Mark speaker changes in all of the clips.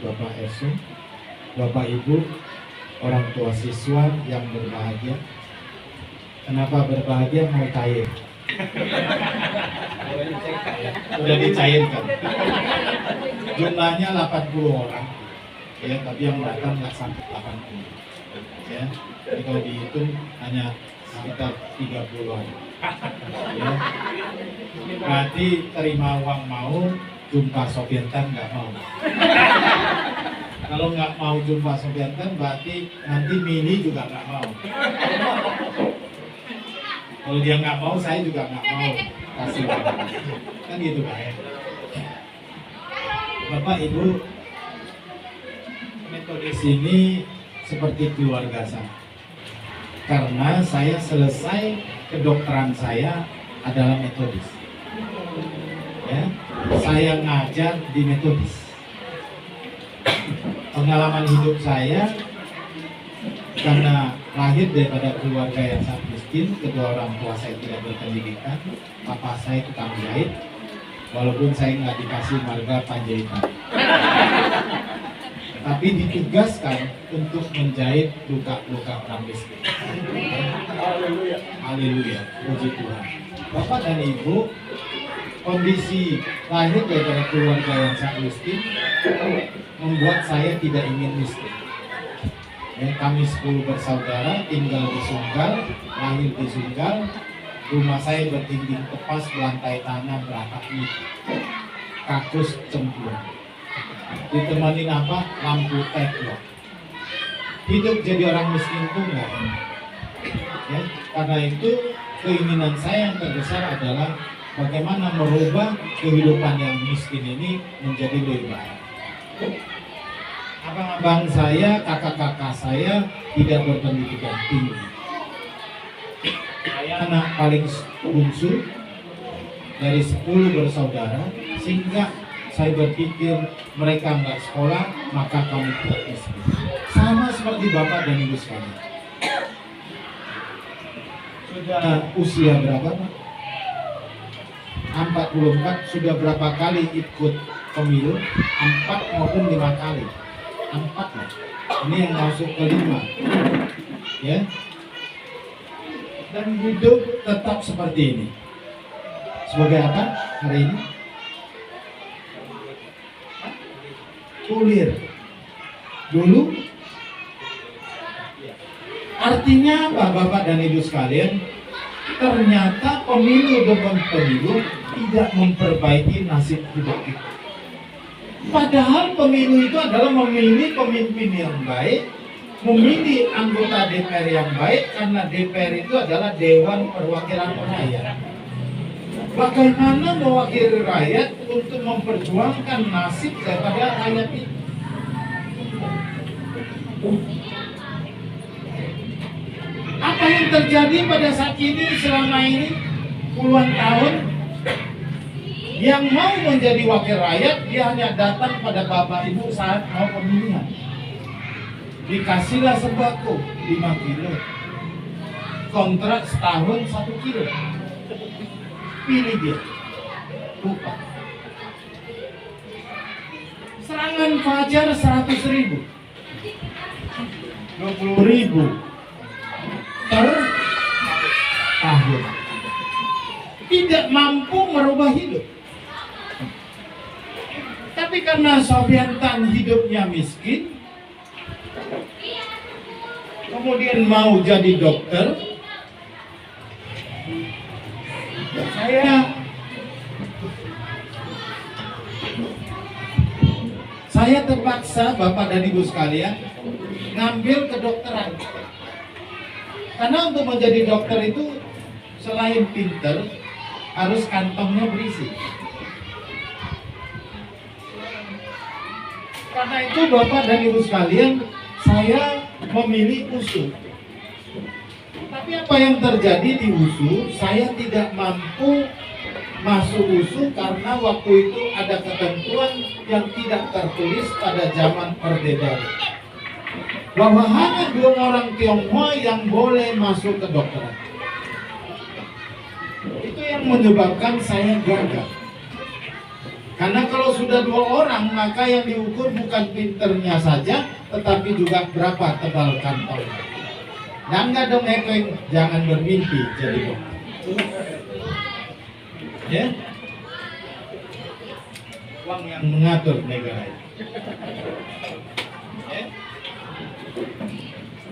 Speaker 1: Bapak Ersun, Bapak Ibu, orang tua siswa yang berbahagia. Kenapa berbahagia? Mau cair. Udah dicairkan. Jumlahnya 80 orang. Ya, tapi yang datang nggak sampai 80. Ya, jadi kalau dihitung hanya sekitar 30-an. Ya. Berarti terima uang mau, jumpa sopirtan nggak mau. Kalau nggak mau jumpa sopirtan, berarti nanti mini juga nggak mau. Kalau dia nggak mau, saya juga nggak mau kasih uang. Kan gitu Pak ya. Bapak Ibu, metode sini seperti keluarga saya. Karena saya selesai kedokteran saya adalah metodis. Ya, saya ngajar di metodis. Pengalaman hidup saya karena lahir daripada keluarga yang sangat miskin, kedua orang tua saya tidak berpendidikan, papa saya tukang jahit, walaupun saya nggak dikasih marga Panjaitan. Tapi ditugaskan untuk menjahit luka-luka orang miskin. Haleluya. Haleluya. Puji Tuhan. Bapak dan Ibu, kondisi lahir dari keluarga yang sangat miskin membuat saya tidak ingin miskin. Ya, kami 10 bersaudara tinggal di Sunggal, lahir di Sunggal. Rumah saya berdinding tepas, lantai tanah beratap itu, kakus cempur. Ditemani apa? Lampu teplok. Hidup jadi orang miskin itu enggak enak. Ya, karena itu keinginan saya yang terbesar adalah bagaimana merubah kehidupan yang miskin ini menjadi lebih baik. Abang-abang saya, kakak-kakak saya tidak berpendidikan tinggi. Saya anak paling bungsu dari 10 bersaudara, sehingga saya berpikir mereka nggak sekolah, maka kami tidak miskin. Sama seperti Bapak dan Ibu sekalian. Sudah usia berapa Pak? 44, sudah berapa kali ikut pemilu? 4 maupun 5 kali. 4 lah. Ini yang masuk ke 5. Ya. Dan hidup tetap seperti ini. Sebagai apa hari ini? Kulir. Dulu artinya apa Bapak dan Ibu sekalian? Ternyata pemilu demi pemilu tidak memperbaiki nasib hidup kita. Padahal pemilu itu adalah memilih pemimpin yang baik, memilih anggota DPR yang baik, karena DPR itu adalah Dewan Perwakilan Rakyat. Bagaimana mewakili rakyat untuk memperjuangkan nasib daripada rakyat itu? Apa yang terjadi pada saat ini selama ini puluhan tahun? Yang mau menjadi wakil rakyat dia hanya datang pada Bapak Ibu saat mau pemilihan. Dikasihlah sembako 5 kilo, kontrak setahun 1 kilo. Pilih dia, lupa. Serangan fajar 100.000, 20.000 per tahun. Tidak mampu merubah hidup. Tapi karena Sofiantan hidupnya miskin, kemudian mau jadi dokter, saya terpaksa Bapak dan Ibu sekalian ngambil kedokteran. Karena untuk menjadi dokter itu selain pinter, harus kantongnya berisi. Karena itu Bapak dan Ibu sekalian, saya memilih USU. Tapi apa yang terjadi di USU, saya tidak mampu masuk USU karena waktu itu ada ketentuan yang tidak tertulis pada zaman Orde Baru, bahwa hanya 2 orang Tionghoa yang boleh masuk ke kedokteran. Itu yang menyebabkan saya gagal. Karena kalau sudah 2 orang, maka yang diukur bukan pinternya saja, tetapi juga berapa tebal kantongnya. Dan nggak dong hekeng, jangan bermimpi jadi dokter. Ya, uang yang mengatur negara ini. Ya.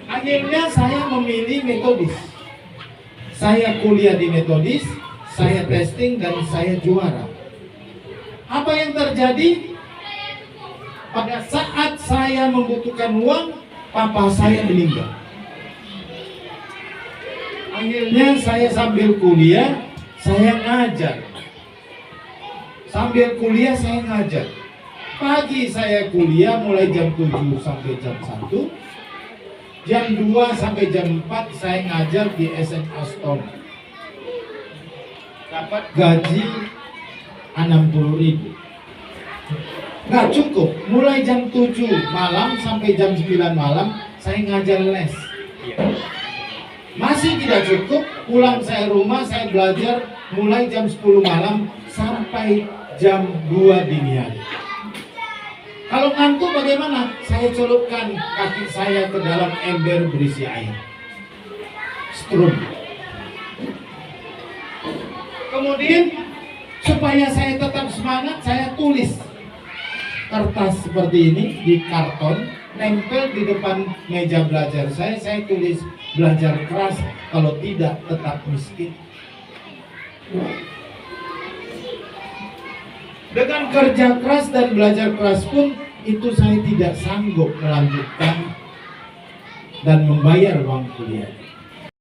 Speaker 1: Akhirnya saya memilih metodis. Saya kuliah di metodis, saya testing dan saya juara. Apa yang terjadi? Pada saat saya membutuhkan uang, papa saya meninggal. Akhirnya saya sambil kuliah, saya ngajar. Sambil kuliah saya ngajar. Pagi saya kuliah mulai jam 7 sampai jam 1. Jam 2 sampai jam 4 saya ngajar di SMA Stone. Dapat gaji 60.000. Nggak cukup. Mulai jam 7 malam sampai jam 9 malam saya ngajar les. Masih tidak cukup. Pulang saya rumah, saya belajar mulai jam 10 malam sampai jam 2 dini hari. Kalau ngantuk bagaimana? Saya celupkan kaki saya ke dalam ember berisi air. Strum. Kemudian supaya saya tetap semangat, saya tulis kertas seperti ini di karton, nempel di depan meja belajar saya tulis belajar keras, kalau tidak tetap miskin. Dengan kerja keras dan belajar keras pun itu saya tidak sanggup melanjutkan dan membayar uang kuliah.